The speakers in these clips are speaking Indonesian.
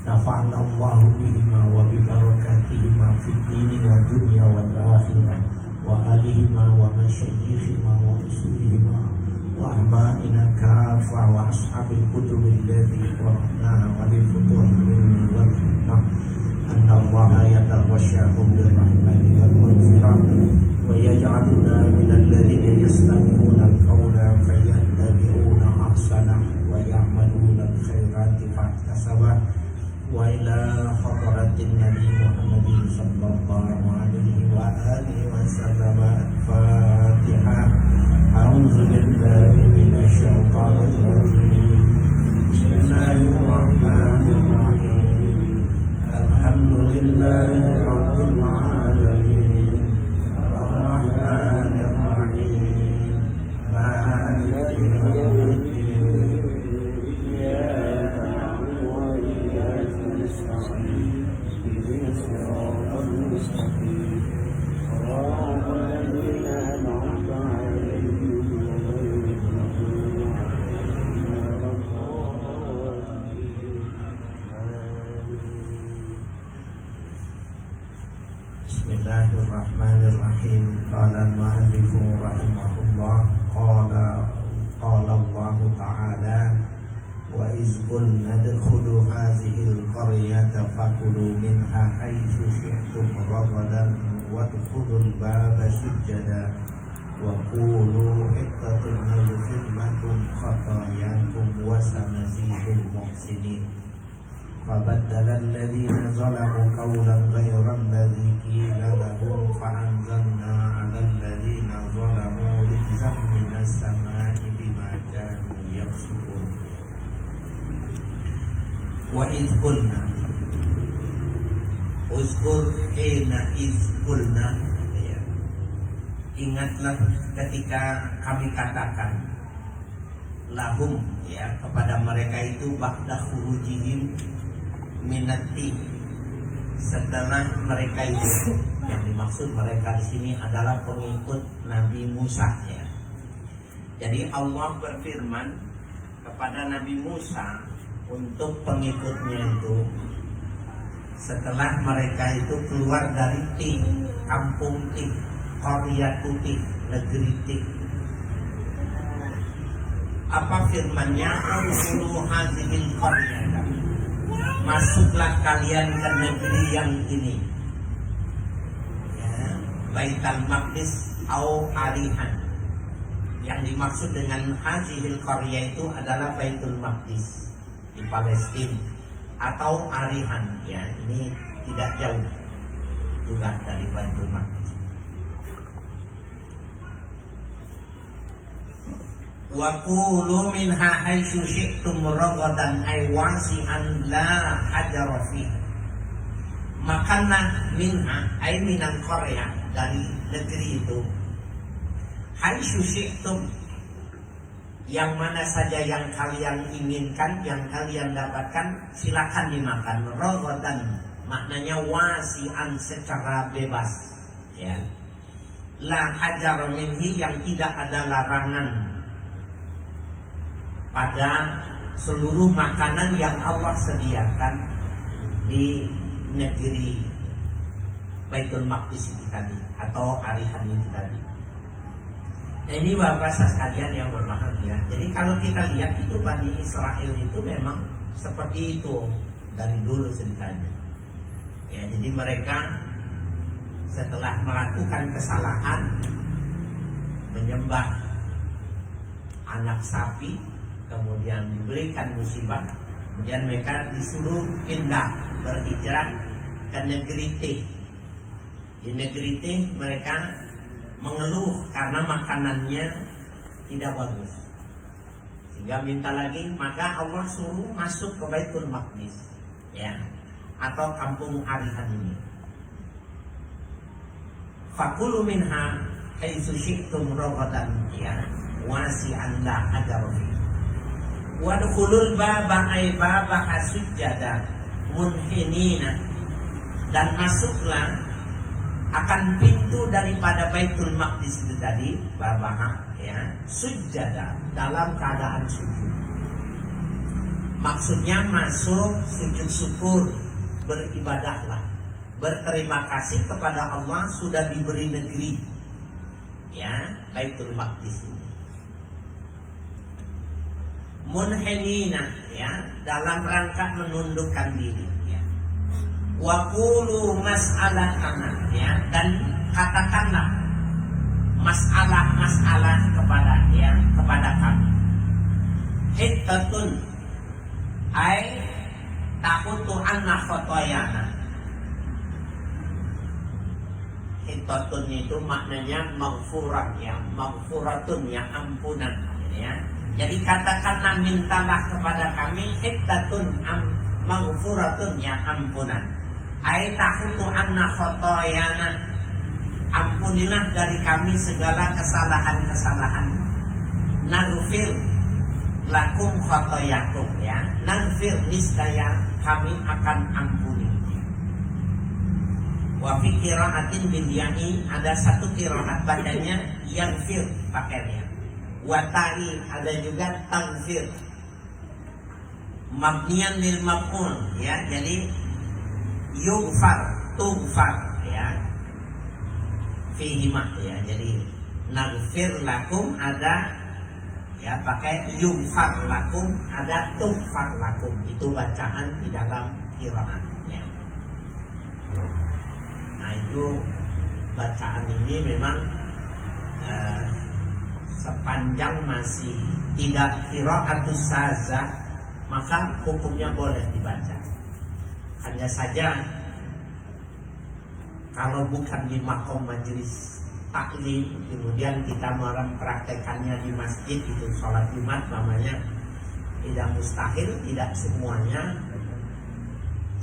nafa'ana Allahu bihima wa bibarakatihima fid dini wa dunya wal akhirah wa alihima wa masyayikhima wa usulihima wa ahma'ina kafa wa ashabil kutubil ladhi qara'naha wa lil futuhin wal hikmah anna Allaha yatawasyahu birrahmati wal maghfirah wa yaj'aluna minal ladhina yastami'una al-qawla fayattabi'una ahsanah wa ya'maluna al-khairati fahtasabah wa ila hadratin Nabi Muhammadin sallallahu alaihi wa alihi wa sallam. Al-Fatihah. A'udzu billahi minasy syaithanir rajim. Bismillahirrahmanirrahim. Alhamdulillahi rabbil alamin. Ar-Rahmanir Rahim. Maliki yaumiddin. Bismillahirrahmanirrahim. Qala al-mu'allif rahimahullah qala Allah ta'ala wa iz qulna adkhulu hadhihi al-qaryata fakulu minha haythu shi'tum ragadan wadkhulul baba sujada wa qulu hiqqatun naghfir lakum khatayakum wa sanazidul muhsinin. فبدل الذين ظلموا قولا غير الذي قيل لهم فأنزلنا على الذين ظلموا رجزا من السماء بما كانوا يفسقون. وإذ قلنا اذكر حين إذ قلنا, ingatlah ketika kami katakan lahum, kepada mereka itu ba'da khurujihim minati, setelah mereka itu, yang dimaksud mereka di sini adalah pengikut Nabi Musa, Jadi Allah berfirman kepada Nabi Musa untuk pengikutnya itu, setelah mereka itu keluar dari Ti, kampung Ti, Qaryatu Ti, negeri Ti. Apa firmannya? Udkhulu hadzihil qaryah, masuklah kalian ke negeri yang ini, Baitul Maqdis au Arihan. Yang dimaksud dengan hadzihil qaryah itu adalah Baitul Maqdis di Palestina atau Arihan, ini tidak jauh juga dari Baitul Maqdis. Wa qulu minha haitsu syi'tum ragadan ay wasi'an la hajara fi. Makanlah minha ay minal qaryah, dari negeri itu, haitsu syi'tum, yang mana saja yang kalian inginkan, yang kalian dapatkan, silakan dimakan. Ragadan maknanya wasi'an, secara bebas, La hajara minhi, yang tidak ada larangan pada seluruh makanan yang Allah sediakan di negeri Baitul Maqdis itu tadi, atau Arihan itu tadi. Nah, ini bapak sekalian yang berbahagia. Jadi kalau kita lihat itu Bani Israel itu memang seperti itu dari dulu ceritanya. Jadi mereka setelah melakukan kesalahan menyembah anak sapi, kemudian diberikan musibah, kemudian mereka disuruh pindah, berhijrah ke negeri T. Di negeri T mereka mengeluh karena makanannya tidak bagus, sehingga minta lagi. Maka Allah suruh masuk ke Baitul Maqdis, atau kampung Arihan ini. Fakulu minha haitsu syi'tum ragadan, wasi'an la hajara fi. Wadkhulul baba ay baba sujada munhinina, dan masuklah akan pintu daripada Baitul Maqdis itu tadi, babaha, sujada, dalam keadaan sujud. Maksudnya masuk sujud syukur, beribadahlah, berterima kasih kepada Allah sudah diberi negeri, ya, Baitul Maqdis ini. Munhinina, ya, dalam rangka menundukkan diri, ya. Wa qulu mas'alatana, ya, dan katakanlah masalah kepada kami. Hittatun ai taqutu anna khotoyana. Hittatun itu maknanya maghfurah, ya, maghfuratun, ya, ampunan, ya. Jadi katakanlah mintalah kepada kami hittatun maghfuratun, ya, ampunan. Ai taqutu anna khotoyana. Ampunilah dari kami segala kesalahan-kesalahan. Naghfir lakum khotoyakum, ya. Naghfir, niscaya kami akan ampuni. Wa fi qira'atin bil ya'i, ada satu qira'at bacanya yaghfir pakainya. Wa ta'i, ada juga taghfir. Mabniyan lil maf'ul, ya. Jadi yughfar, tughfar, ya. Fihimah, ya. Jadi naghfir lakum ada, ya, pakai yughfar lakum, ada tughfar lakum. Itu bacaan di dalam qiraat, ya. Nah, itu bacaan ini memang sepanjang masih tidak qiraatus sazah, maka hukumnya boleh dibaca. Hanya saja kalau bukan di makom majelis taklim, kemudian kita mempraktekannya di masjid, itu sholat Jumat namanya, tidak mustahil, tidak semuanya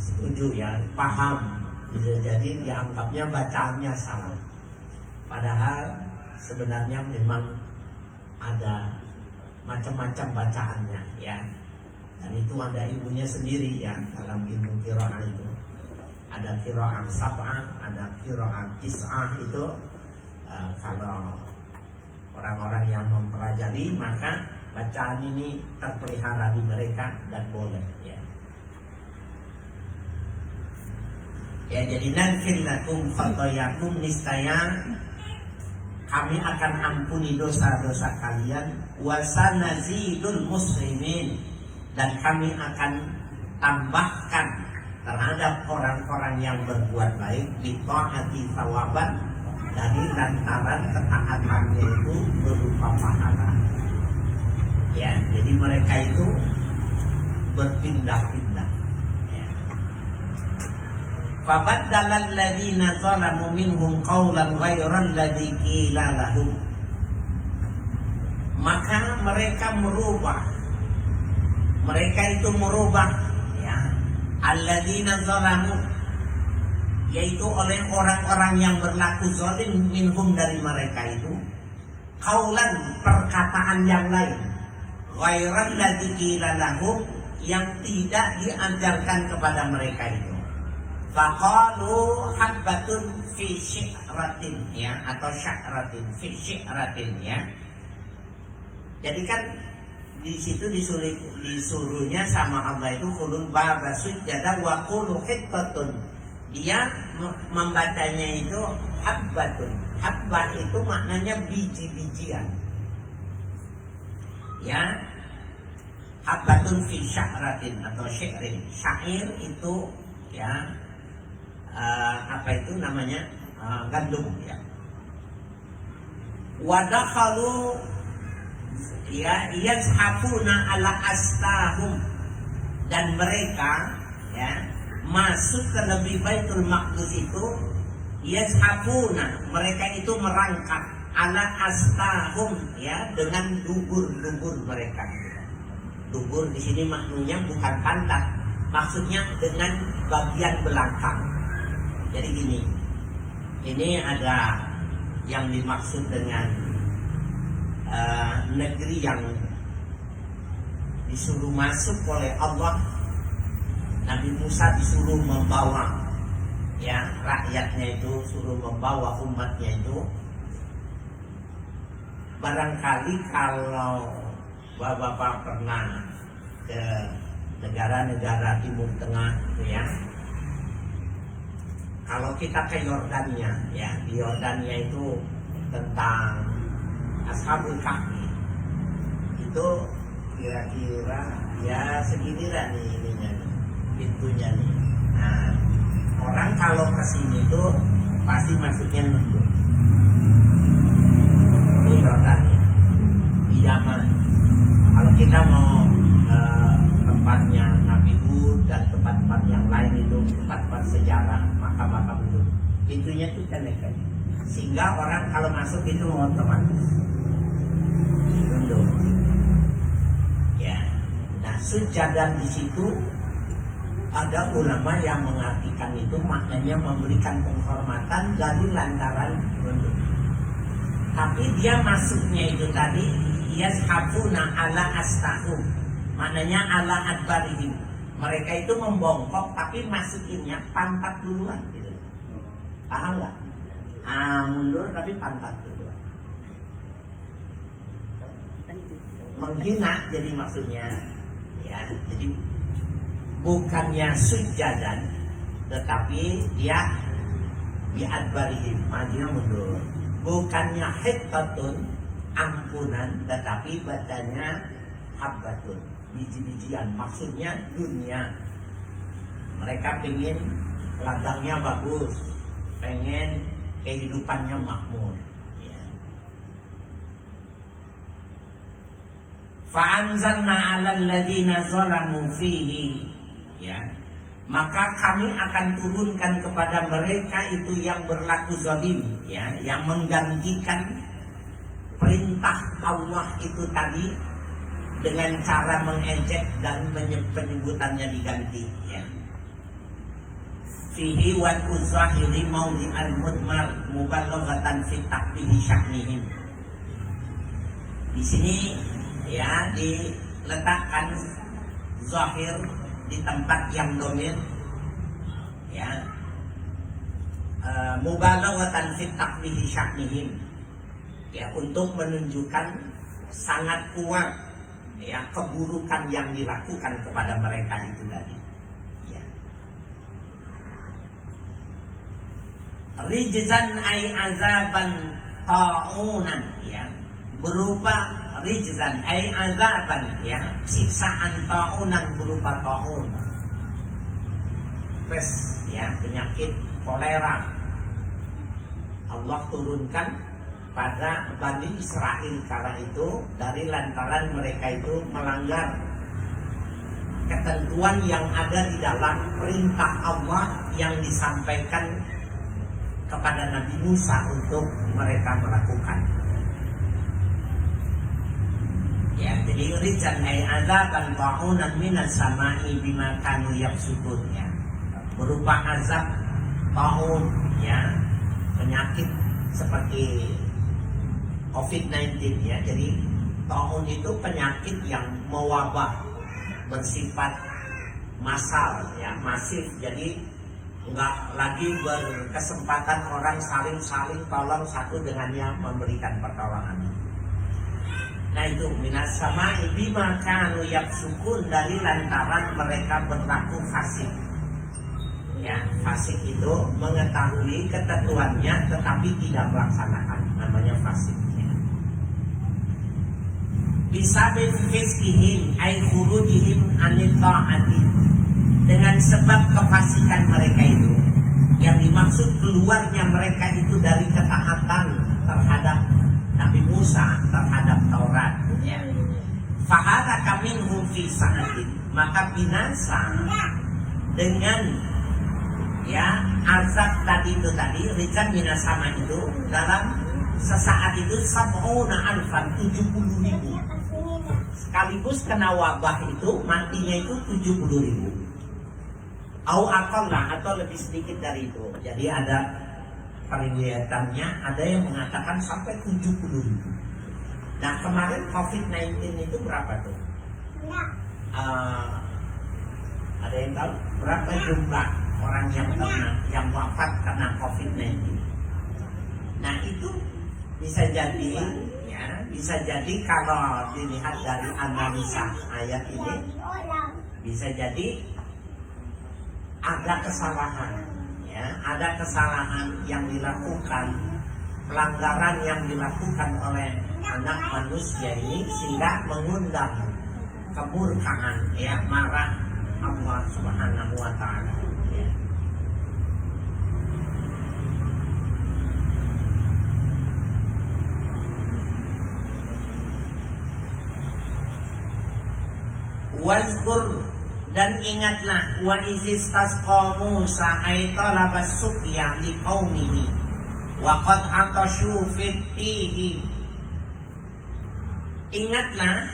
setuju, ya, paham. Jadi dianggapnya bacaannya salah. Padahal sebenarnya memang ada macam-macam bacaannya, ya. Dan itu ada ilmunya sendiri, ya, dalam ilmu qiraah itu. Ada qiraah sab'ah, ada qiraah tis'ah. Itu kalau orang-orang yang mempelajari, maka bacaan ini terpelihara di mereka dan boleh, ya. Ya, jadi naghfir lakum khotoyakum, niscaya kami akan ampuni dosa-dosa kalian. Wa sanazidul muslimin, dan kami akan tambahkan terhadap orang-orang yang berbuat baik bi ta'ati thawaban, dari lantaran ketaatannya itu berupa pahala, ya. Jadi mereka itu berpindah-pindah, ya. Fabaddala alladziina zalamu minhum qawlan ghairal ladzi qila lahum, maka mereka merubah, ya, alladzina zalamu, yaitu oleh orang-orang yang berlaku zalim, minhum, dari mereka itu, qaulan, perkataan yang lain, ghairal ladzi qila lahum, yang tidak diajarkan kepada mereka itu. Faqalu habbatun fi syi'ratin, ya, atau sya'ratin, fi syi'ratin, ya. Jadi kan di situ disuruhnya sama Allah itu qulul baba sujada wa qulu hittatun. Dia membacanya itu habbatun. Habbah itu maknanya biji-bijian, ya. Habbatun fi sya'ratin atau syi'rin. Syair itu, ya, apa itu namanya, gandum, ya. Wadakhalu, ya, yazhafuna ala astahum, dan mereka, ya, masuk ke lebih Baitul Maqdis itu, yazhafuna, mereka itu merangkak, ala astahum, ya, dengan dubur-dubur mereka. Dubur di sini maknanya bukan pantat, maksudnya dengan bagian belakang. Jadi gini, ini ada yang dimaksud dengan negeri yang disuruh masuk oleh Allah. Nabi Musa disuruh membawa, ya, rakyatnya itu, suruh membawa umatnya itu. Barangkali kalau bapak-bapak pernah ke negara-negara Timur Tengah, ya. Kalau kita ke Yordania, ya, di Yordania itu tentang Ashabul Kahfi, itu kira-kira ya segini lah nih ininya, pintunya nih. Nah, orang kalau ke sini tuh pasti masuknya nunduk. Itu Yordania, di Yaman. Kalau kita mau tempatnya Nabi Hud dan tempat-tempat yang lain itu tempat-tempat sejarah, makam-makam itu pintunya tuh kan, sehingga orang kalau masuk itu otomatis tunduk. Ya, nah sujadan di situ ada ulama yang mengartikan itu maknanya memberikan penghormatan dari lantaran tunduk. Tapi dia masuknya itu tadi yashafuna ala astahu, maknanya ala adbarihim. Mereka itu membongkok tapi masukinnya pantat duluan gitu. Paham nggak? Mundur tapi pantat duluan. Menghina jadi maksudnya, ya. Jadi bukannya sujadan, tetapi dia biadbarihim, majunya mundur. Bukannya hittatun, ampunan, tetapi bacanya habbatun, biji-bijian. Maksudnya dunia. Mereka pengen ladangnya bagus, pengen kehidupannya makmur, ya. Fa'anzalna 'alal ladzina zalamu fihi, ya. Maka kami akan turunkan kepada mereka itu yang berlaku zalim, ya, yang menggantikan perintah Allah itu tadi dengan cara mengejek dan penyebutannya diganti, ya. Fihi wal uzahiri maudi al-mudmar mubalaghatan fi taqbihi sya'nihim. Di sini, ya, diletakkan zahir di tempat yang domir, ya, mubalaghatan fi taqbihi sya'nihim, ya, untuk menunjukkan sangat kuat, ya, keburukan yang dilakukan kepada mereka itu tadi, ya. Rijzan ay azaban ta'unan, ya, berupa rijzan ay azaban, ya, siksaan ta'unan berupa ta'un, pes, ya, penyakit kolera. Allah turunkan pada Bani Israel kala itu dari lantaran mereka itu melanggar ketentuan yang ada di dalam perintah Allah yang disampaikan kepada Nabi Musa untuk mereka melakukan. Ya, jadi rizan ay azaban ta'unan minas sama'i bima kanu yafsukun, ya, berupa azab ta'un, ya, penyakit seperti COVID-19, ya. Jadi ta'un itu penyakit yang mewabah, bersifat massal, ya, masif. Jadi enggak lagi berkesempatan orang saling tolong satu dengan yang memberikan pertolongan. Nah itu minas sama'i bima kanu yafsukun, dari lantaran mereka berlaku fasik, ya. Fasik itu mengetahui ketentuannya tetapi tidak melaksanakan, namanya fasik, ya. Bisa fiskihim ay khurujihim anil ta'ati, dengan sebab kefasikan mereka itu, yang dimaksud keluarnya mereka itu dari ketaatan terhadap Nabi Musa, terhadap Taurat, ya. Fahalaka minhum fi sa'atin, maka binasa dengan, ya, azab tadi itu tadi, rizan minasama itu dalam sesaat itu sab'una alfan, 70.000. Sekaligus kena wabah itu matinya itu 70.000. Au aqalla, atau lebih sedikit dari itu. Jadi ada periwayatannya, ada yang mengatakan sampai 70.000. Nah kemarin COVID-19 itu berapa tuh? Ada yang tahu berapa jumlah orang yang wafat karena COVID-19? Nah itu bisa jadi, ya, bisa jadi kalau dilihat dari analisa ayat ini, Bisa jadi ada kesalahan, ya, ada kesalahan yang dilakukan, pelanggaran yang dilakukan oleh anak manusia ini sehingga mengundang kemurkaan, ya, marah Allah Subhanahu wa Ta'ala. Ya. Wazkur, dan ingatlah, wa izistasqa Musa aita labas suqya liqaumihi wa qad atashu fitihi. Ingatlah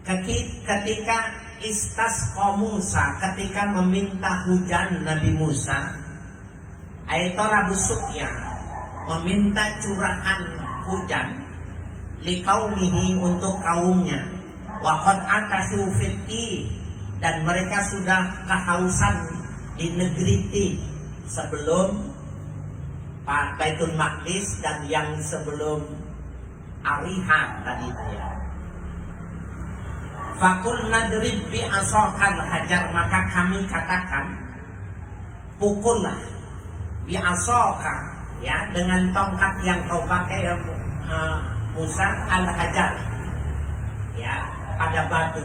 ketika istasqa Musa, ketika meminta hujan Nabi Musa, aita labas suqya, meminta curahan hujan liqaumihi, untuk kaumnya. Waqad akasu fitti, dan mereka sudah kehausan di negeri Ti sebelum Baitul Maqdis dan yang sebelum Ariha tadi ya. Fakul nadrib bi asokal hajar, maka kami katakan pukullah bi asoka, ya, dengan tongkat yang kau pakai Musa, al hajar, ya, pada batu.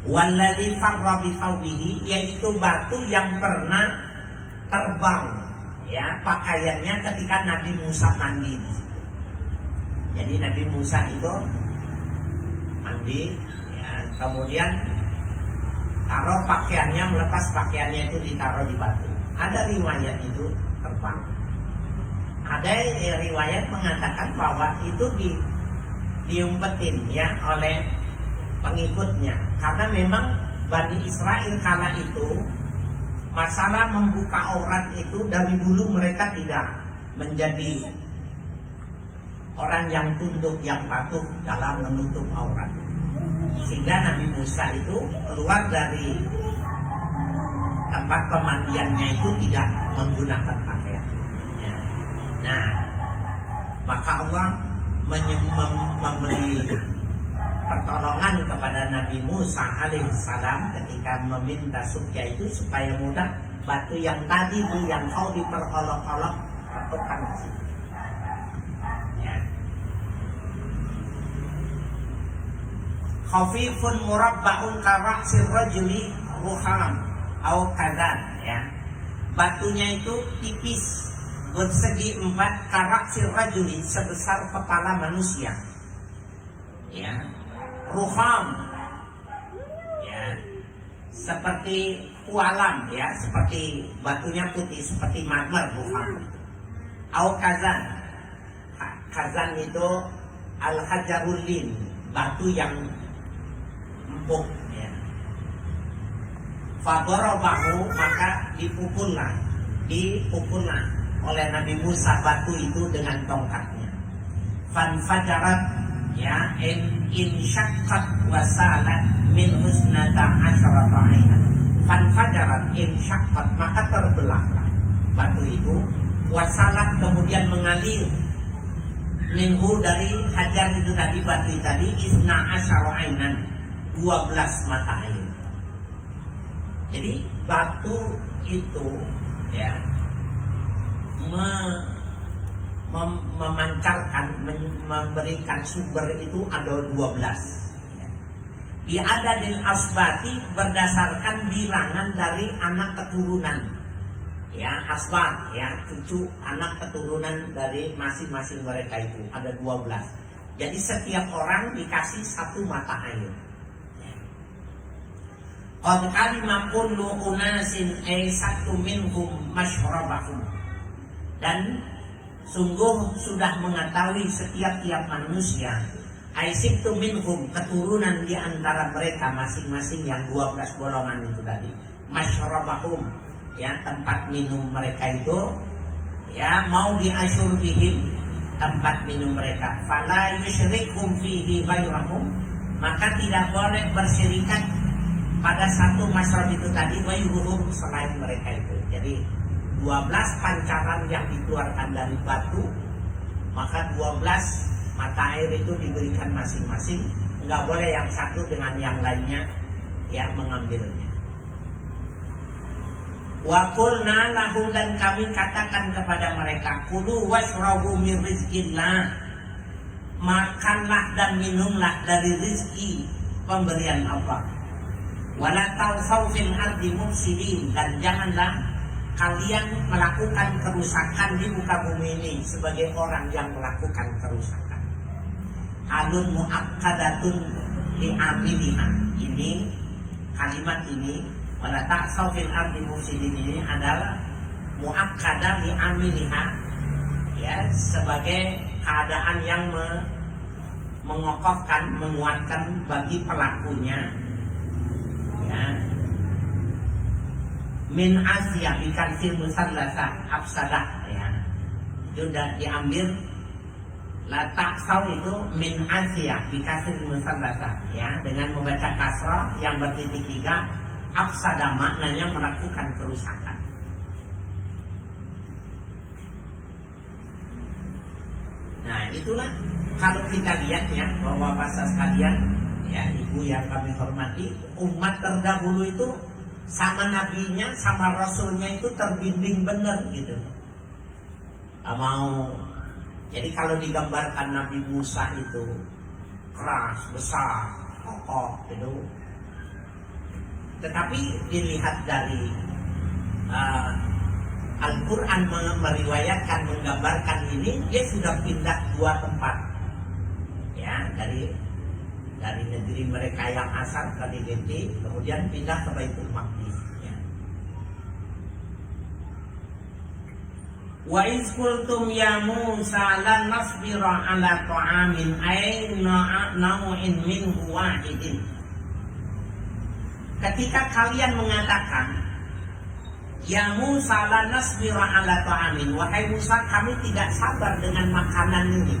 Walladzi farra bi thawbihi, yaitu batu yang pernah terbang, ya, pakaiannya ketika Nabi Musa mandi. Jadi Nabi Musa itu mandi, ya, kemudian taruh pakaiannya, melepas pakaiannya itu ditaruh di batu. Ada riwayat itu terbang. Ada riwayat mengatakan bahwa itu diumpetin, ya, oleh pengikutnya, karena memang Bani Israel kala itu masalah membuka aurat itu dari dulu mereka tidak menjadi orang yang tunduk, yang patuh dalam menutup aurat, sehingga Nabi Musa itu keluar dari tempat pemandiannya itu tidak menggunakan pakaian. Nah, maka Allah memberi pertolongan kepada Nabi Musa alaihissalam ketika meminta suqya itu supaya mudah batu yang tadi itu yang kau diperolok-olok letakkan di situ. Ya. Khafifun murabba'un karaksir rajuli ruham au kadzan, ya. Batunya itu tipis, bersegi 4, karaksir rajuli, sebesar kepala manusia. Ya. Ruham, ya, seperti kualam, ya, seperti batunya putih, seperti marmer ruham. Au kazan, kazan itu al hajarul lin, batu yang empuk, ya. Fadarabahu, maka dipukullah oleh Nabi Musa batu itu dengan tongkatnya. Fanfajarat, ya, in syaqqat wasalat min husnata asyarata ainan. Fanfajarat in syaqqat, maka terbelahlah batu itu, wasalat, kemudian mengalir, minhu, dari hajar itu tadi, batu tadi, isna asyara ainan, 12 mata air. Jadi batu itu, ya, memancarkan, memberikan sumber itu ada 12. Dia ada di asbati, berdasarkan bilangan dari anak keturunan, ya, asbat, ya, cucu anak keturunan dari masing-masing mereka itu ada 12. Jadi setiap orang dikasih 1 mata air. Qad alima kullu unasin satu minhum mashrabahum, dan sungguh sudah mengetahui setiap-tiap manusia aisibtu minhum, keturunan di antara mereka masing-masing yang 12 golongan itu tadi, masyrabahum, ya, tempat minum mereka itu, ya, mau diasyur bihim, tempat minum mereka, fala yusyrikum fihi ghairahum, maka tidak boleh bersyirikat pada satu masyrab itu tadi, ghairuhum, selain mereka itu. Jadi 12 pancaran yang dikeluarkan dari batu, maka 12 mata air itu diberikan masing-masing. Enggak boleh yang satu dengan yang lainnya ya mengambilnya. Wa qulna lahum, dan kami katakan kepada mereka, kulu washrabu min rizqillah, makanlah dan minumlah dari rizki pemberian Allah. Wala tawsaw fil ardi mufsidin, dan janganlah kalian melakukan kerusakan di muka bumi ini sebagai orang yang melakukan kerusakan. Alun muakkadatun li amiliha, ini kalimat ini wala ta'saw fil ardi mufsidin ini adalah muakkadah li amiliha, ya, sebagai keadaan yang mengokohkan, menguatkan bagi pelakunya, ya. Min Asia bikan fil musallasa afsadah, ya, itu sudah diambil. La ta'saw itu min Asia bikasir musallasa, ya, dengan membaca kasrah yang bertitik tiga. Afsada maknanya melakukan kerusakan. Nah, itulah kalau kita lihat, ya, bahwa bahasa sekalian, ya, ibu yang kami hormati, umat terdahulu itu sama nabinya, sama rasulnya itu terbimbing benar gitu. Mau, jadi kalau digambarkan Nabi Musa itu keras, besar, kokoh gitu. Tetapi dilihat dari Al-Quran meriwayatkan, menggambarkan ini, dia sudah pindah 2 tempat, ya, dari negeri mereka yang asal ke Negeri, kemudian pindah ke Baitul Maqdis, ya. Wa iz qultum ya Musa lan nasbira ala ta'amin ay nau'in minhu wahidin. Ketika kalian mengatakan, ya Musa la nasbira ala ta'amin, wahai Musa, kami tidak sabar dengan makanan ini.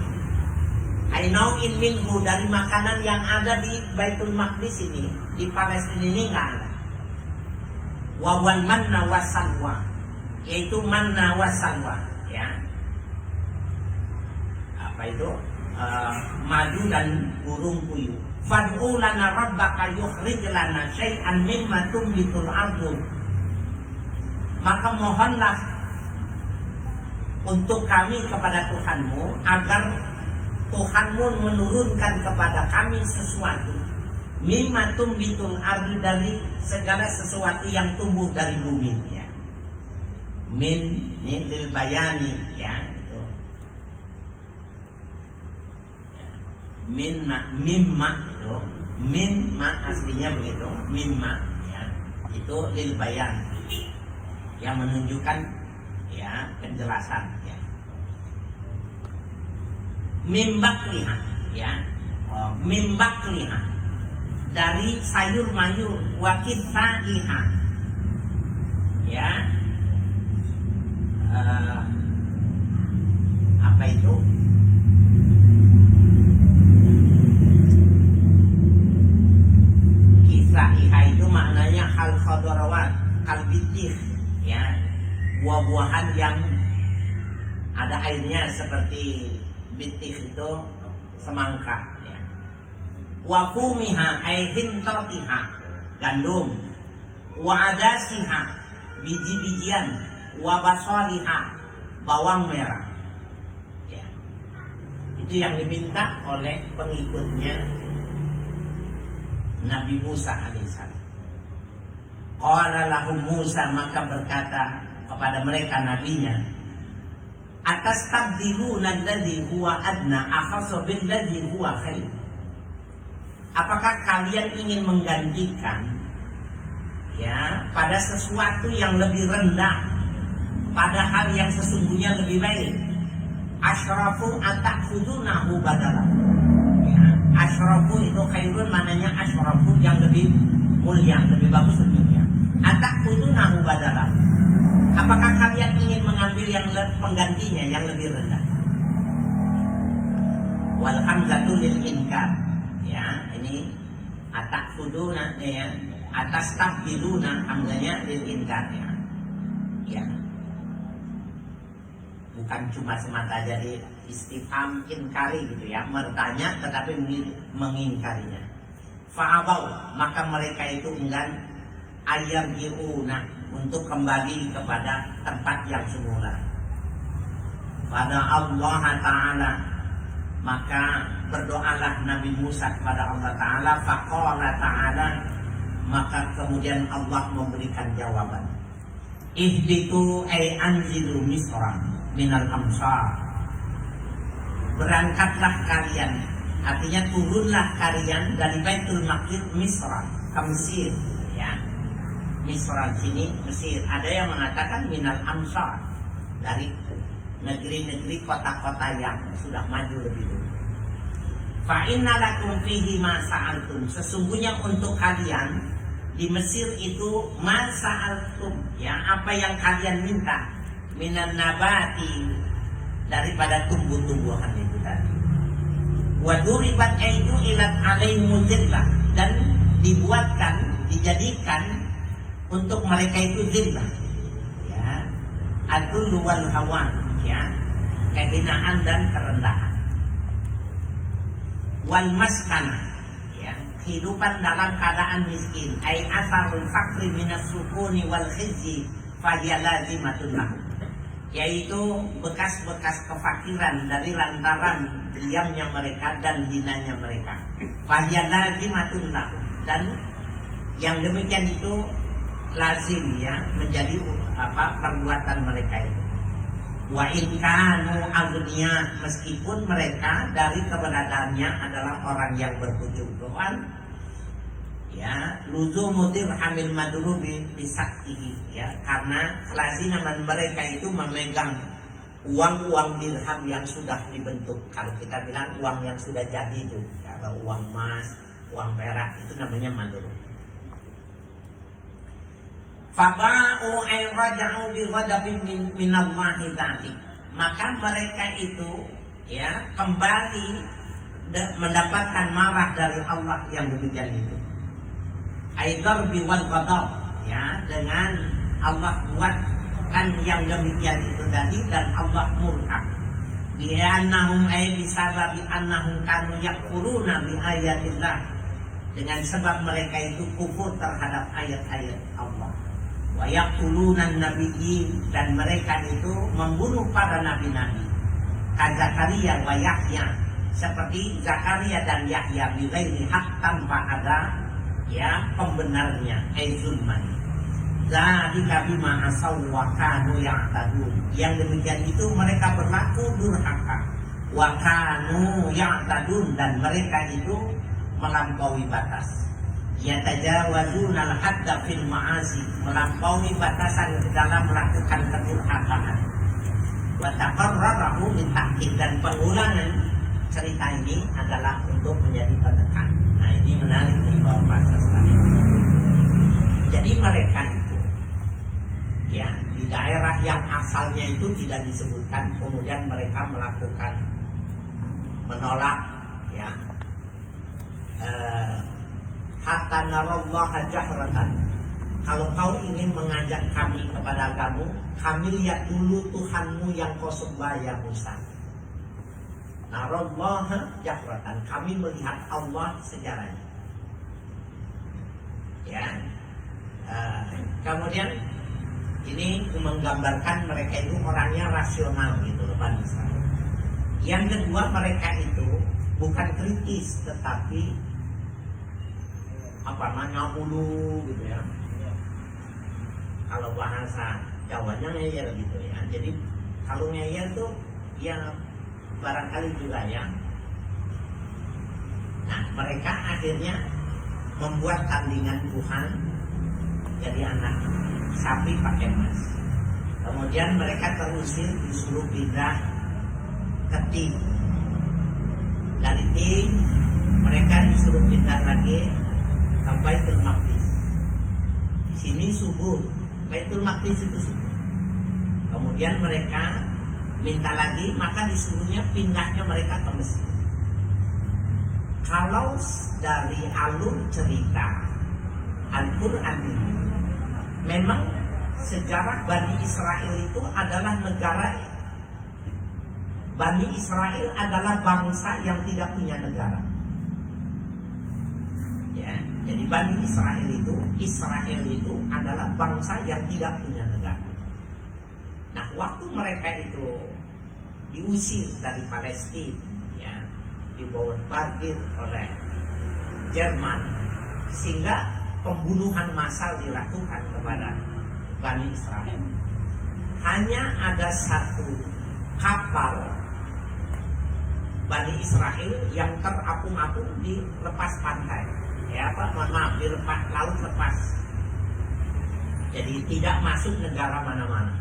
Ainau'in minhu, dari makanan yang ada di Baitul Maqdis ini, di Palestina ini enggak ada. Wawan manna wasalwa, yaitu manna wasalwa, ya. Apa itu? Madu dan burung puyuh. Fad'u lana rabbaka yukhrij lana syai'an mimma tumbitul ardu. Maka mohonlah untuk kami kepada Tuhanmu, agar Tuhanmu menurunkan kepada kami sesuatu mimma tumbitul ardu, dari segala sesuatu yang tumbuh dari bumi, ya. Min lil bayani, ya. Mimma itu, mimma aslinya begitu, mimma, ya, itu lil bayan, yang menunjukkan, ya, penjelasan, ya. Mimbakliha, ya, mimbakliha, dari sayur mayur, wakithaiha, ya, apa itu? Kisaiha itu maknanya hal khodorawat, kal bitih, ya, buah-buahan yang ada airnya seperti bitih itu semangka, ya. Wa fumiha ay hintatiha, gandum. Wa adasiha, biji-bijian. Wa basaliha, bawang merah, ya. Itu yang diminta oleh pengikutnya Nabi Musa alaihissalam. Qala lahum Musa, maka berkata kepada mereka nabinya, atastabdiluna alladzi huwa adna akhassa billadzi huwa khair. Apakah kalian ingin menggantikan, ya, pada sesuatu yang lebih rendah, pada hal yang sesungguhnya lebih baik? Asyrafu atakhudunahu badala, ya. Asyrafu itu khairun, maknanya asyrafu yang lebih mulia, lebih bagus, lebih mulia. Atakhudunahu badala, apakah kalian ingin mengambil yang penggantinya yang lebih rendah? Wal hamzatu lil inkar, ya, ini atakhuduna, ya, atastabdiluna, hamzanya lil inkar, ya. Ya. Bukan cuma semata jadi istifham inkari gitu, ya, bertanya tetapi mengingkarinya. Fa'abau, maka mereka itu enggan ayyarji'una, untuk kembali kepada tempat yang semula. Pada Allah Ta'ala, maka berdoalah Nabi Musa kepada Allah Ta'ala. Faqala Ta'ala, maka kemudian Allah memberikan jawaban. Ihbitu ay anzilu misra minal amsar. Berangkatlah kalian, artinya turunlah kalian dari Baitul Maqdis Misra ke Mesir, ya. Misra sini Mesir. Ada yang mengatakan minal amsar, dari negeri-negeri kota-kota yang sudah maju lebih dulu. Fa inna lakum fihi ma sa'altum, sesungguhnya untuk kalian di Mesir itu ma sa'altum, ya, apa yang kalian minta, minan nabati, daripada tumbuh-tumbuhan itu tadi. Wa duribat aidu ilat alaihimul zillah, dan dibuatkan, dijadikan untuk mereka itu zillah, ya, adul wal hawan, ya, kehinaan dan kerendahan. Wal maskana, ya, kehidupan dalam keadaan miskin, ai asarul fakri minas sukuni wal khizyi fahiya lazimatun lahum, yaitu bekas-bekas kefakiran dari lantaran diamnya mereka dan hinanya mereka. Fahiya lazimatun lahum, dan yang demikian itu lazim, ya, menjadi perbuatan mereka itu. Wa in kanu aghniya, meskipun mereka dari keberadaannya adalah orang yang berkecukupan, ya, luzumu dirhamil madrubi bisaktihi, ya, karena kelaziman mereka itu memegang uang-uang dirham yang sudah dibentuk. Kalau kita bilang uang yang sudah jadi itu, kalau uang emas, uang perak, itu namanya madrub. Faba'u ay raja'u bi ghadabin minallahi dzalik, maka mereka itu, ya, kembali mendapatkan marah dari Allah yang demikian itu. Aidar bi wal ghadab, ya, dengan Allah buatkan yang demikian itu tadi, dan Allah murka. Bi annahum ay bisababi annahum kanu yakfuruna bi ayatillah, dengan sebab mereka itu kufur terhadap ayat-ayat Allah. Wa yaqtuluna nabiyyin, dan mereka itu membunuh para nabi-nabi. Ka Zakaria wa Yahya, seperti Zakaria dan Yahya, bighairi hak, tanpa ada, ya, pembenarnya, zulman. Dzalika bima asaw wa kanu ya'tadun, yang demikian itu mereka berlaku durhaka. Wa kanu ya'tadun, dan mereka itu melampaui batas. Yatajawazuna al-hadda fil ma'asi, melampaui batasan dalam melakukan kedurhakaan. Wa taqarrarahu min ta'kid, dan pengulangan cerita ini adalah untuk menjadi penekan. Nah, ini menarik nih Bapak sekalian. Jadi mereka itu, ya, di daerah yang asalnya itu tidak disebutkan, kemudian mereka melakukan menolak, ya, hatta narallaha jahratan, kalau kau ingin mengajak kami kepada kamu, kami lihat dulu Tuhanmu yang kau sembah, ya Musa. Narallaha jahratan, kami melihat Allah sejarahnya, ya. Kemudian ini menggambarkan mereka itu orangnya rasional gitu loh, Bani Israil. Yang kedua, mereka itu bukan kritis, tetapi apa namanya, mulu gitu, ya. Kalau bahasa Jawanya ngeyel gitu, ya. Jadi kalau ngeyel tuh, ya, barangkali juga, ya. Nah, mereka akhirnya membuat tandingan Tuhan jadi anak sapi pakai emas. Kemudian mereka terusir, disuruh pindah ke Tim. Dari Tim mereka disuruh pindah lagi ke Baitul Maqdis. Di sini subur, Baitul Maqdis itu subur. Kemudian mereka minta lagi, maka disuruhnya pindahnya mereka ke Mesir. Kalau dari alur cerita Al-Quran ini, memang sejarah Bani Israel itu adalah negara. Bani Israel adalah bangsa yang tidak punya negara. Ya, Jadi Bani Israel itu adalah bangsa yang tidak punya negara. Nah, waktu mereka itu diusir dari Palestina, ya, dibombardir oleh Jerman, sehingga pembunuhan massal dilakukan kepada Bani Israel. Hanya ada satu kapal Bani Israel yang terapung-apung di lepas pantai, di laut lepas. Jadi tidak masuk negara mana-mana.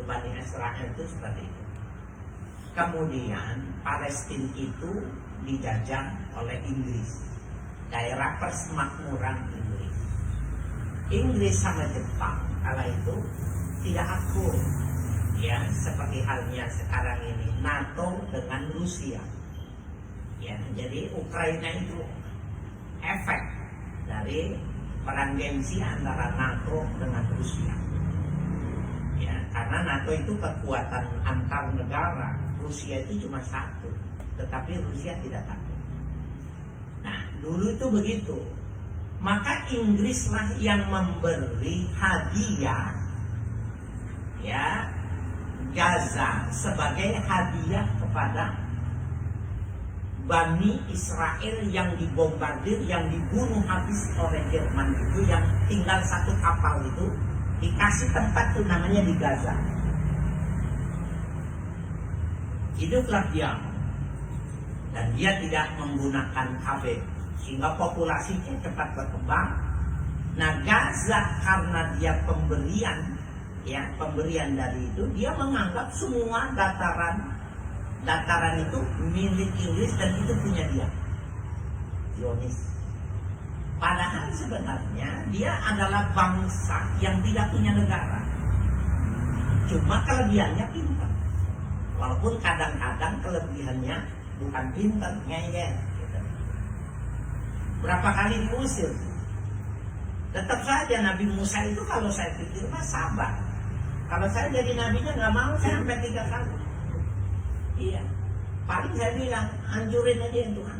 Bani Israel itu seperti itu. Kemudian Palestina itu dijajah oleh Inggris, daerah persemakmuran Inggris. Inggris sama Jepang kala itu tidak akur, ya, seperti halnya sekarang ini NATO dengan Rusia. Ya, jadi Ukraina itu efek dari perang gengsi antara NATO dengan Rusia. Ya, karena NATO itu kekuatan antar negara, Rusia itu cuma satu, tetapi Rusia tidak takut. Nah, dulu itu begitu. Maka Inggrislah yang memberi hadiah, ya, Gaza sebagai hadiah kepada Bani Israel yang dibombardir, yang dibunuh habis oleh Jerman itu, yang tinggal satu kapal itu, dikasih tempat itu namanya di Gaza. Hiduplah dia, dan dia tidak menggunakan KB, sehingga populasinya cepat berkembang. Nah, Gaza karena dia pemberian, ya, pemberian dari itu, dia menganggap semua dataran itu milik Inggris dan itu punya dia, Zionis. Padahal sebenarnya dia adalah bangsa yang tidak punya negara. Cuma kelebihannya pintar. Walaupun kadang-kadang kelebihannya bukan pintar, ngeyel. Gitu. Berapa kali diusir, tetap saja Nabi Musa itu kalau saya pikir mah sabar. Kalau saya jadi nabinya nggak mau, saya sampai 3 kali. Iya, paling saya bilang hancurin aja yang Tuhan.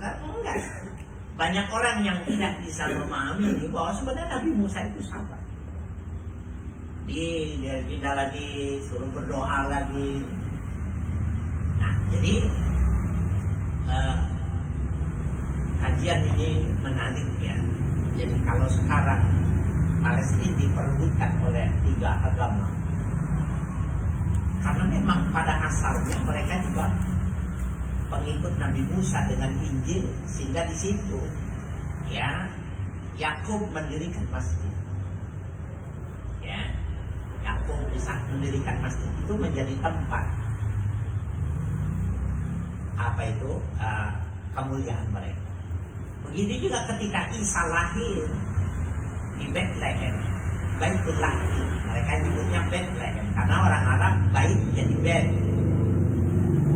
Enggak. Banyak orang yang tidak bisa memahami ini, bahwa sebenarnya Nabi Musa itu sabar. Dia pindah lagi, suruh berdoa lagi. Nah, jadi kajian ini menarik, ya. Jadi kalau sekarang Palestina diperebutkan oleh 3 agama, karena memang pada asalnya mereka juga pengikut Nabi Musa dengan Injil, sehingga di situ, ya, Yakub mendirikan masjid. Ya, Yakub bisa mendirikan masjid itu menjadi tempat apa itu kemuliaan mereka. Begitu juga ketika Isa lahir di Bethlehem, Baitul Lahmi, mereka nyebutnya Bethlehem karena orang Arab Bait jadi Bet,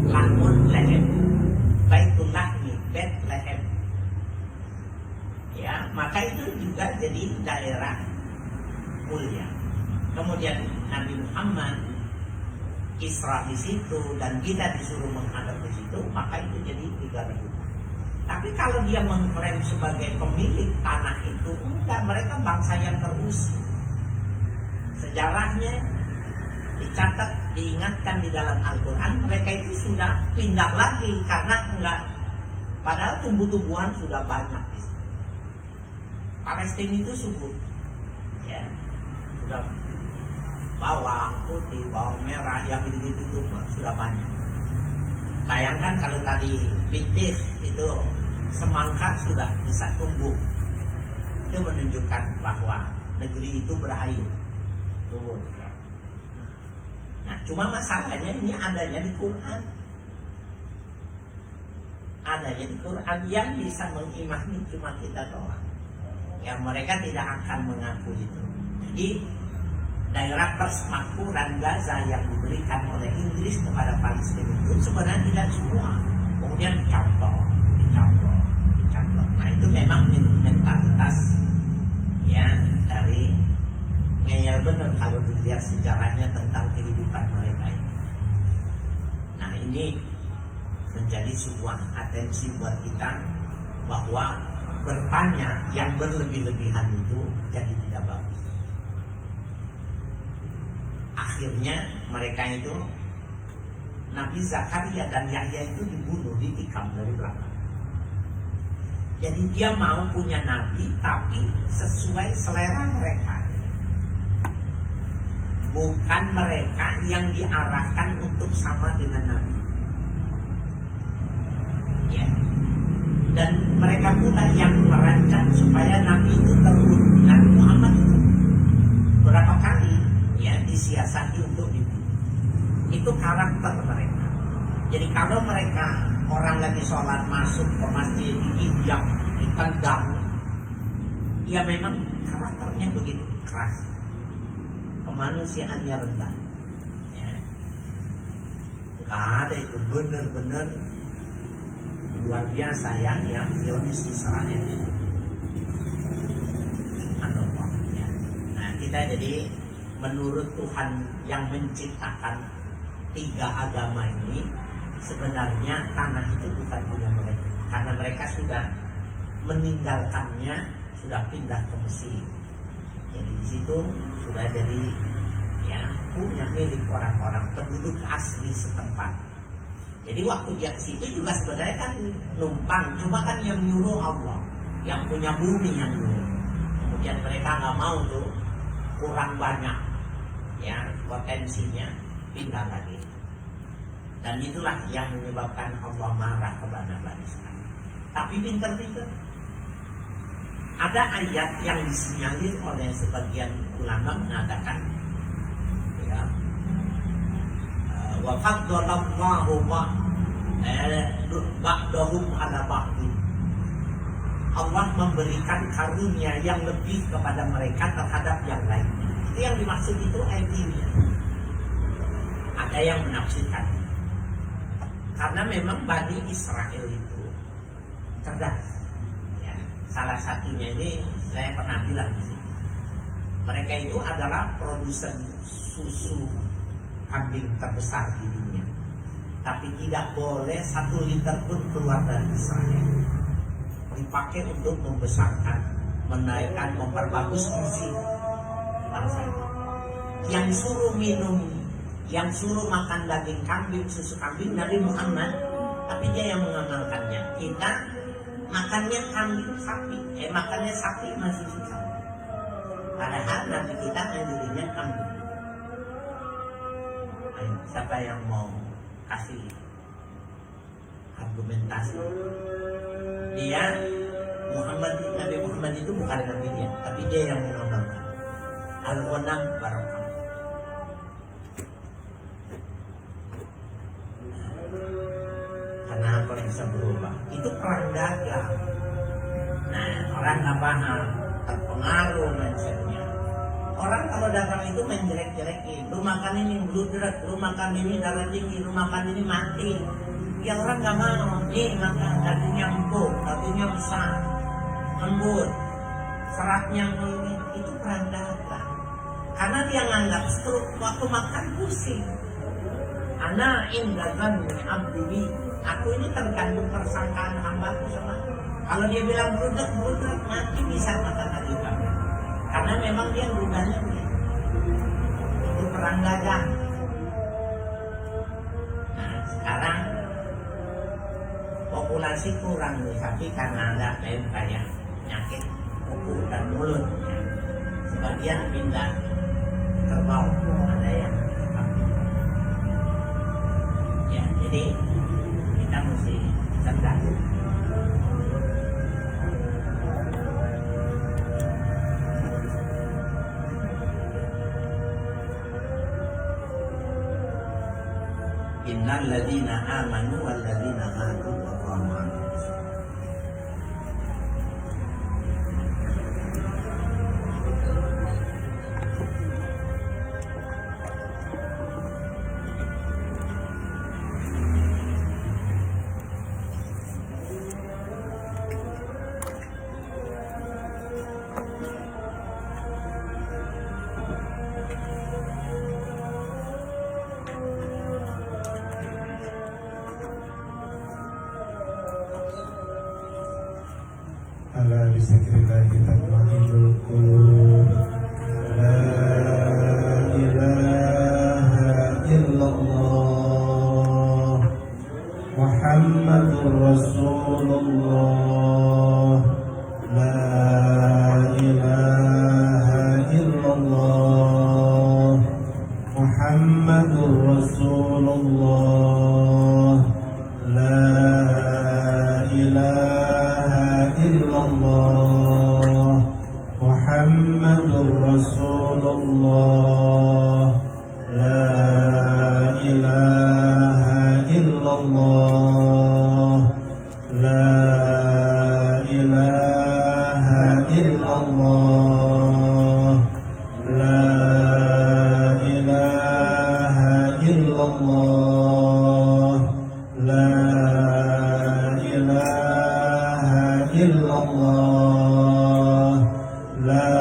Lahmun Lehem, Baitul Lahmi, Bethlehem. Ya, maka itu juga jadi daerah mulia. Kemudian Nabi Muhammad Isra di situ dan kita disuruh menghadap ke situ, maka itu jadi 3.000. Tapi kalau dia mengklaim sebagai pemilik tanah itu, enggak, mereka bangsa yang terusir. Sejarahnya dicatat, diingatkan di dalam Al-Quran, mereka itu sudah pindah lagi karena enggak, padahal tumbuh-tumbuhan sudah banyak. Palestina itu subur, ya, sudah bawang putih, bawang merah, yang begitu itu sudah banyak. Bayangkan kalau tadi pitih itu semangka sudah bisa tumbuh, itu menunjukkan bahwa negeri itu berair, tumbuh. Nah, cuma masalahnya ini adanya di Quran, adanya di Quran yang bisa mengimani cuma kita doang. Yang mereka tidak akan mengaku itu. Jadi daerah persemakmuran Gaza yang diberikan oleh Inggris kepada Palestina itu sebenarnya tidak semua. Kemudian dicontoh. Nah, itu memang mentalitas, ya, dari ngeyel benar kalau dilihat sejarahnya tentang kehidupan mereka ini. Nah, ini menjadi sebuah atensi buat kita bahwa bertanya yang berlebih-lebihan itu jadi tidak bagus. Akhirnya mereka itu, Nabi Zakaria dan Yahya itu dibunuh, ditikam dari belakang. Jadi dia mau punya nabi tapi sesuai selera mereka, bukan mereka yang diarahkan untuk sama dengan nabi. Ya. Dan mereka pula yang merancang supaya nabi itu terbunuh. Nabi Muhammad itu berapa kali ya disiasati untuk dibunuh. Itu karakter mereka. Jadi kalau mereka orang lagi sholat masuk ke masjid diinjak, ditendang, ya memang karakternya begitu keras, kemanusiaannya rendah. Ya. Gak ada itu, benar-benar luar biasa yang Zionis Israel itu. Ya. Nah kita jadi menurut Tuhan yang menciptakan tiga agama ini, sebenarnya tanah itu bukan punya mereka, karena mereka sudah meninggalkannya, sudah pindah ke Mesir. Jadi di situ sudah jadi ya punya milik orang-orang penduduk asli setempat. Jadi waktu dia ke situ juga sebenarnya kan numpang, cuma kan yang nyuruh Allah, yang punya bumi yang nyuruh. Kemudian mereka nggak mau tuh, kurang banyak ya potensinya, pindah lagi. Dan itulah yang menyebabkan Allah marah kepada Bani Israil. Tapi pintar-pintar. Ada ayat yang disinyalir oleh sebagian ulama mengatakan, ya, wa faddalallahu ba'dahum ala ba'din. Allah memberikan karunia yang lebih kepada mereka terhadap yang lainnya. Itu yang dimaksud itu ayatnya. Ada yang menafsirkan. Karena memang Bani Israel itu cerdas. Ya, salah satunya ini saya pernah bilang di sini. Mereka itu adalah produsen susu kambing terbesar di dunia. Tapi tidak boleh 1 liter pun keluar dari Israel. Dipakai untuk membesarkan, menaikkan, memperbagus gizi bangsa. Yang suruh minum, yang suruh makan daging kambing, susu kambing Nabi Muhammad, tapi dia yang mengamalkannya. Kita makannya kambing sapi, makannya sapi masih susah. Padahal Nabi kita anjurinya kambing. Ayo, siapa yang mau kasih argumentasi? Dia Nabi Muhammad itu bukan Nabi dia, tapi dia yang mengamalkan. Al-Ghanam Barakah. Kenapa bisa berubah? Itu perang dagang. Nah, orang nggak paham, terpengaruh mindsetnya. Orang kalau dagang itu main jelek-jelekin. Lu makan ini bludrak, lu makan ini darah tinggi, lu makan ini mati. Ya orang nggak mau. Nih makan dagingnya empuk, dagingnya besar, lembut, seratnya ini. Itu perang dagang. Karena dia nganggap stroke waktu makan pusing. Ana indazan abdi. Aku ini tergantung persangkaan hambaku sama. Kalau dia bilang bludrak mati bisa makan lagi kamu. Karena memang dia ludahnya itu perang dagang. Nah sekarang populasi kurang nih, tapi karena ada kayak penyakit kuku dan mulut, ya. Sebagian pindah kerbau, ada yang ya, jadi kita mesti cerdas. Innal ladzina amanu wal ladzina hadu wallahu a'lam. بذكر الله تطمئن القلوب لا إله إلا الله محمد رسول الله لا إله إلا الله محمد رسول الله لا إله إلا الله محمد رسول الله لا إله إلا الله لا إله إلا الله لا إله إلا الله لا إله إلا الله لا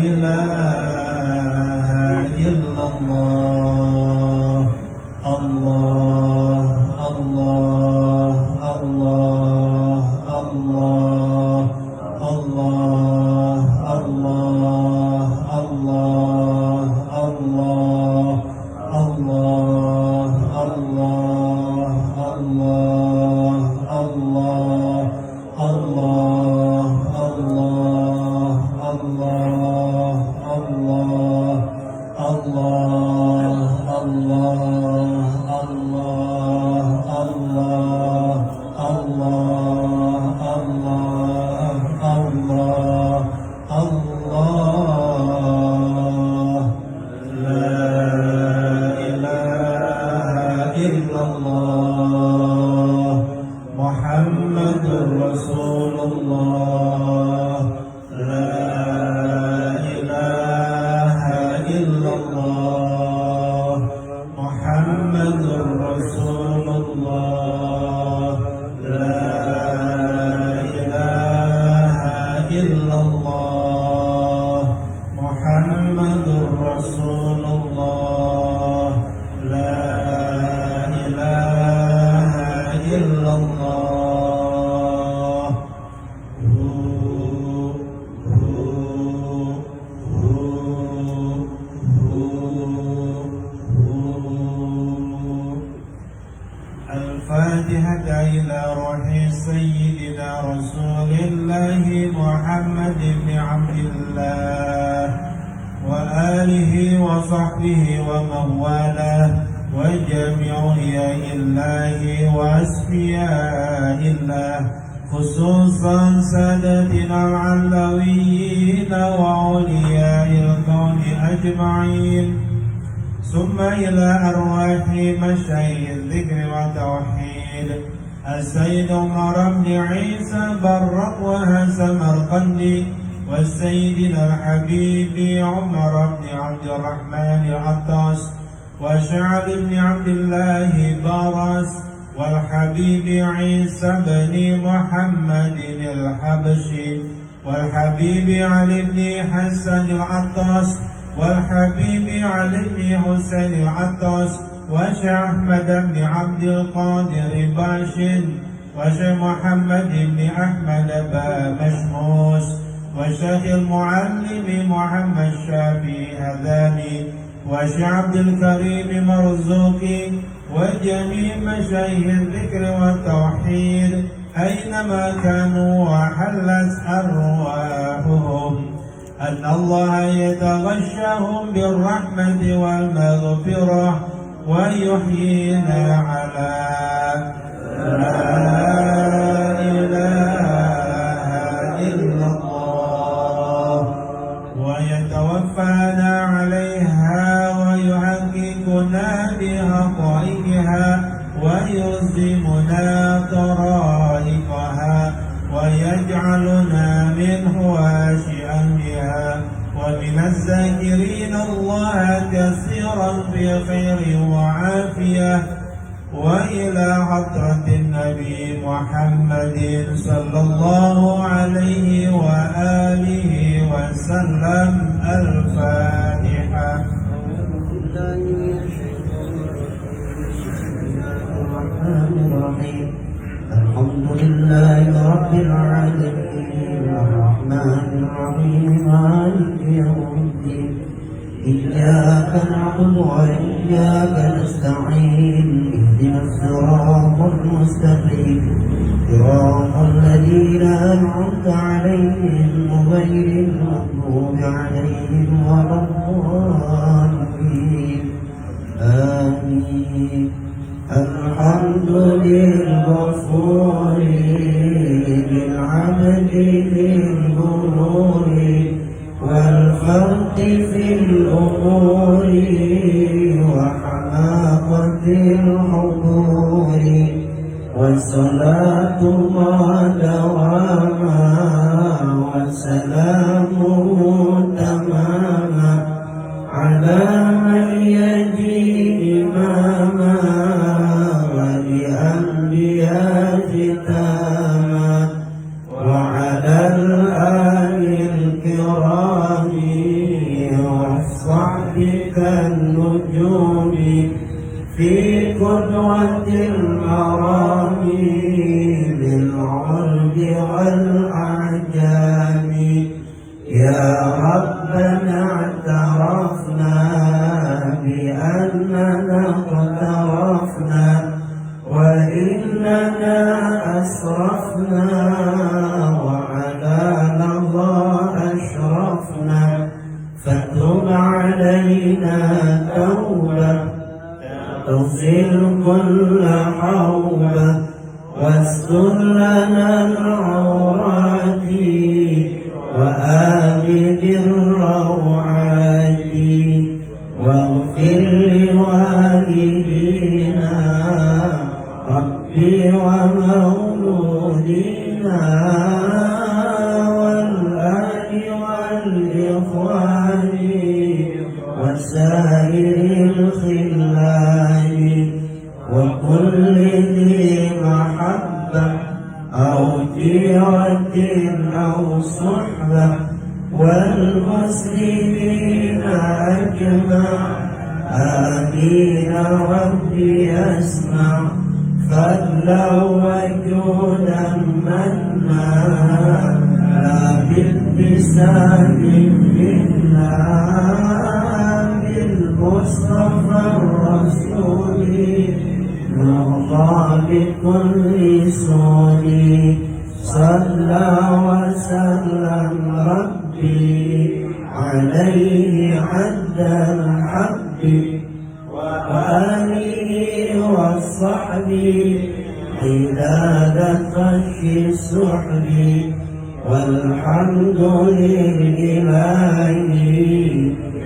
إله إلا الله الله الله الله الله الله الله الله الله الله الله الله الله الله الله الله الله الله الله محمد رسول الله لا إله إلا الله محمد رسول الله لا إله إلا الله محمد رسول الله لا إله إلا الله الفاتحة إلى روح سيدنا رسول الله محمد بن عبد الله وآله وصحبه ومن والاه وجميع أولياء الله وأصفياء الله خصوصا سادتنا العلويين وأولياء الكون أجمعين ثم إلى أرواح مشايخ الذكر والتوحيد السيد عمر بن عيسى برق وسمرقندي والسيدنا الحبيب عمر بن عبد الرحمن العطاس وشعب بن عبد الله بارس والحبيب عيسى بن محمد الحبشي والحبيب علي بن حسن العطاس والحبيب علي بن حسين العطاس وشيخ أحمد بن عبد القادر باشن وشيخ محمد بن أحمد مشموس وشيخ المعلم محمد شافي هذاني وشيخ عبد الكريم مرزوقي وجميع مشايخ الذكر والتوحيد أينما كانوا وحلت أرواحهم أن الله يتغشاهم بالرحمة والمغفرة ويحيينا على لا إله إلا الله ويتوفانا عليها ويحققنا بحقائقها ويلزمنا طرائقها ويجعلنا من هواشئا بها ومن الذاكرين الله كثيرا في خير وعافية وإلى حضرة النبي محمد صلى الله عليه وآله وسلم الفاتحة. الرحمن الرحيم الحمد لله رب العالمين الرحمن الرحيم مالك يوم الدين إياك نعبد وإياك نستعين اهدنا الصراط المستقيم صراط الذين أنعمت عليهم غير المغضوب عليهم ولا الضالين آمين. الحمد للغفور بالعبد للغرور والفرق في الأمور وحماقة الحضور والصلاة الله دواما وسلامه تماما على من يجي إماما ولأنبياء ختاما وعلى الآل الكرام والصحب كالنجوم في قدوة المرام بالعرب والأعجام يا ربنا اعترفنا بأننا اقترفنا وإننا أسرفنا وعلى الله أشرفنا فتب علينا توبة تغسل كل حوبة واستر لنا العورات وآمن الروعات واغفر لوالدينا ربي ومولودينا والآل والإخوان وسائر الخلان وكل ذي محبة أو جيرة أو صحبة والمسلمين أجمع آمين ربي أسمع فضلا وجودا منا لا باللسان منا بالمصطفى الرسول نرضى بكل سول صلى وسلم ربي عليه عد الحب وآله والصحب حداد خش السحب والحمد لله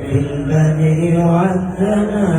في البدء والثناء